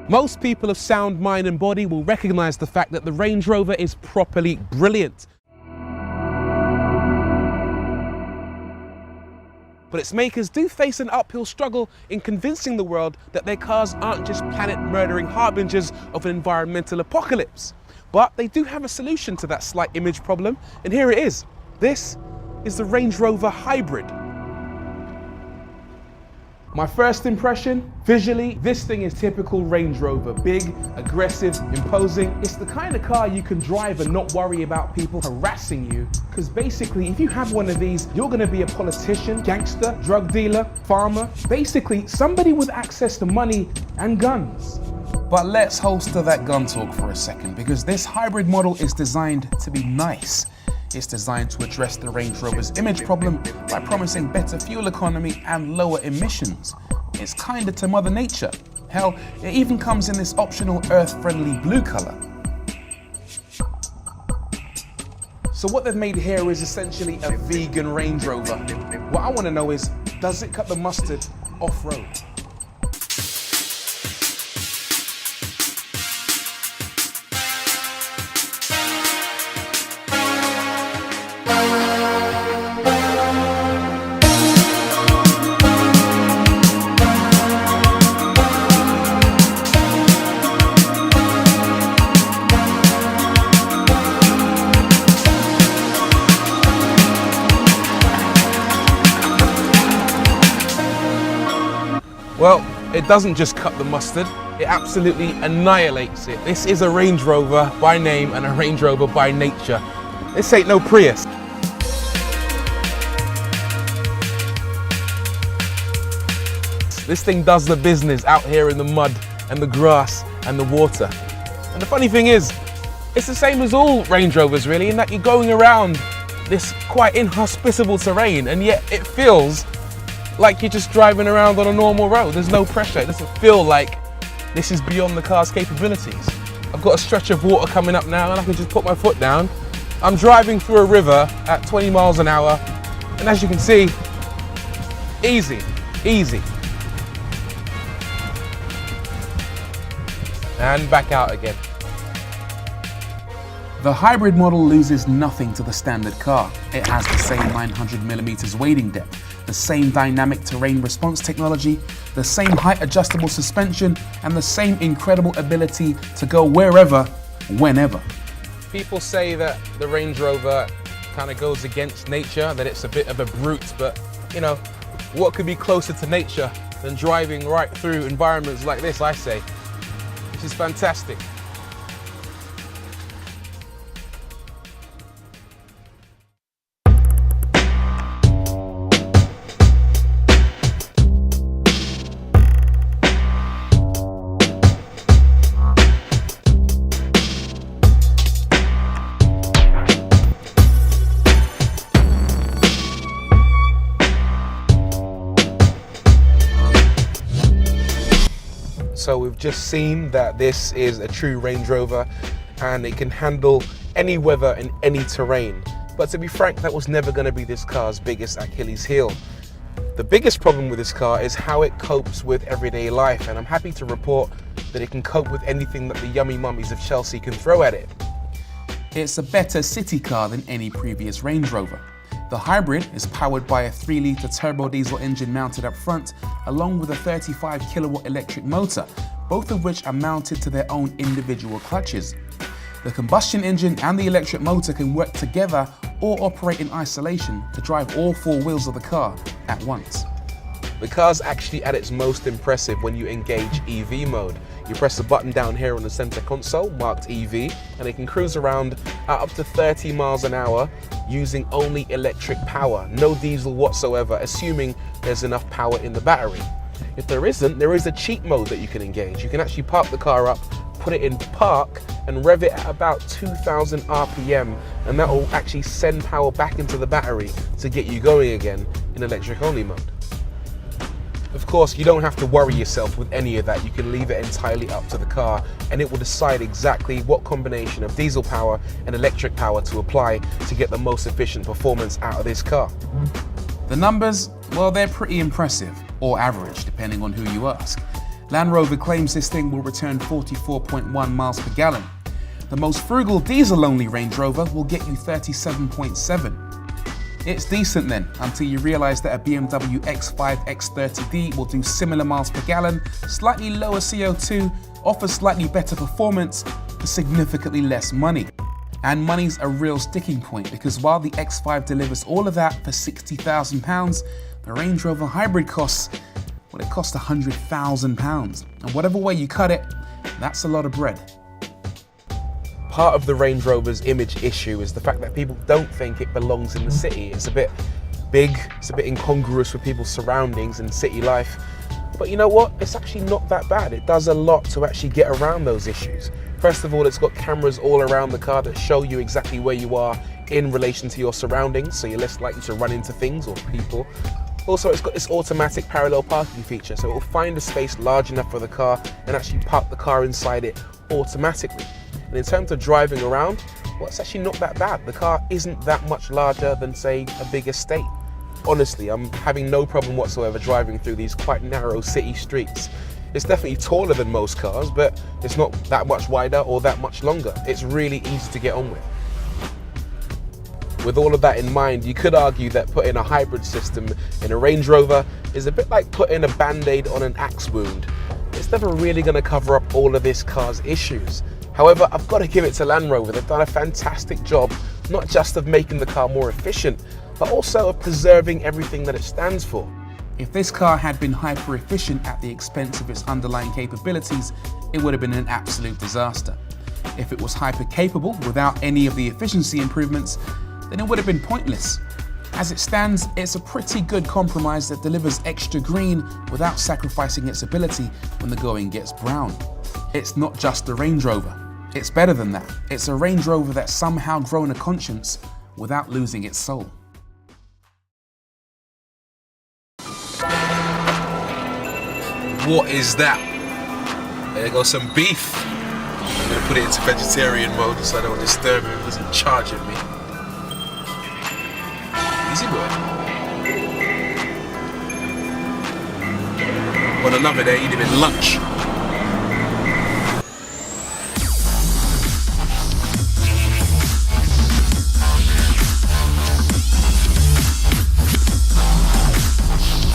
Most people of sound mind and body will recognize the fact that the Range Rover is properly brilliant. But its makers do face an uphill struggle in convincing the world that their cars aren't just planet-murdering harbingers of an environmental apocalypse. But they do have a solution to that slight image problem, and here it is. This is the Range Rover Hybrid. My first impression, visually, this thing is typical Range Rover. Big, aggressive, imposing. It's the kind of car you can drive and not worry about people harassing you. Because basically, if you have one of these, you're gonna be a politician, gangster, drug dealer, farmer. Basically, somebody with access to money and guns. But let's holster that gun talk for a second, because this hybrid model is designed to be nice. It's designed to address the Range Rover's image problem by promising better fuel economy and lower emissions. It's kinder to Mother Nature. Hell, it even comes in this optional earth-friendly blue color. So what they've made here is essentially a vegan Range Rover. What I want to know is, does it cut the mustard off-road? Well, it doesn't just cut the mustard, it absolutely annihilates it. This is a Range Rover by name and a Range Rover by nature. This ain't no Prius. This thing does the business out here in the mud and the grass and the water. And the funny thing is, it's the same as all Range Rovers really, in that you're going around this quite inhospitable terrain, and yet it feels like you're just driving around on a normal road. There's no pressure. It doesn't feel like this is beyond the car's capabilities. I've got a stretch of water coming up now and I can just put my foot down. I'm driving through a river at 20 miles an hour, and as you can see, easy, easy. And back out again. The hybrid model loses nothing to the standard car. It has the same 900mm wading depth, the same dynamic terrain response technology, the same height adjustable suspension, and the same incredible ability to go wherever, whenever. People say that the Range Rover kind of goes against nature, that it's a bit of a brute, but you know, what could be closer to nature than driving right through environments like this, I say. This is fantastic. So we've just seen that this is a true Range Rover and it can handle any weather and any terrain. But to be frank, that was never going to be this car's biggest Achilles heel. The biggest problem with this car is how it copes with everyday life, and I'm happy to report that it can cope with anything that the yummy mummies of Chelsea can throw at it. It's a better city car than any previous Range Rover. The hybrid is powered by a 3-litre turbo diesel engine mounted up front, along with a 35 kilowatt electric motor, both of which are mounted to their own individual clutches. The combustion engine and the electric motor can work together or operate in isolation to drive all 4 wheels of the car at once. The car's actually at its most impressive when you engage EV mode. You press the button down here on the center console marked EV, and it can cruise around at up to 30 miles an hour using only electric power, no diesel whatsoever, assuming there's enough power in the battery. If there isn't, there is a cheat mode that you can engage. You can actually park the car up, put it in park, and rev it at about 2,000 RPM, and that will actually send power back into the battery to get you going again in electric only mode. Of course, you don't have to worry yourself with any of that. You can leave it entirely up to the car, and it will decide exactly what combination of diesel power and electric power to apply to get the most efficient performance out of this car. The numbers, well, they're pretty impressive, or average, depending on who you ask. Land Rover claims this thing will return 44.1 miles per gallon. The most frugal diesel-only Range Rover will get you 37.7. It's decent then, until you realise that a BMW X5 X30D will do similar miles per gallon, slightly lower CO2, offers slightly better performance for significantly less money. And money's a real sticking point, because while the X5 delivers all of that for £60,000, the Range Rover Hybrid costs, well, it costs £100,000. And whatever way you cut it, that's a lot of bread. Part of the Range Rover's image issue is the fact that people don't think it belongs in the city. It's a bit big, it's a bit incongruous with people's surroundings and city life. But you know what? It's actually not that bad. It does a lot to actually get around those issues. First of all, it's got cameras all around the car that show you exactly where you are in relation to your surroundings, so you're less likely to run into things or people. Also, it's got this automatic parallel parking feature, so it will find a space large enough for the car and actually park the car inside it automatically. And in terms of driving around, well, it's actually not that bad. The car isn't that much larger than, say, a big estate. Honestly, I'm having no problem whatsoever driving through these quite narrow city streets. It's definitely taller than most cars, but it's not that much wider or that much longer. It's really easy to get on with. With all of that in mind, you could argue that putting a hybrid system in a Range Rover is a bit like putting a band-aid on an axe wound. It's never really going to cover up all of this car's issues. However, I've got to give it to Land Rover. They've done a fantastic job, not just of making the car more efficient, but also of preserving everything that it stands for. If this car had been hyper efficient at the expense of its underlying capabilities, it would have been an absolute disaster. If it was hyper capable without any of the efficiency improvements, then it would have been pointless. As it stands, it's a pretty good compromise that delivers extra green without sacrificing its ability when the going gets brown. It's not just a Range Rover. It's better than that. It's a Range Rover that's somehow grown a conscience without losing its soul. What is that? There goes some beef. I'm gonna put it into vegetarian mode so I don't disturb him. He doesn't charge at me. Easy boy. On another day, he'd have been lunch.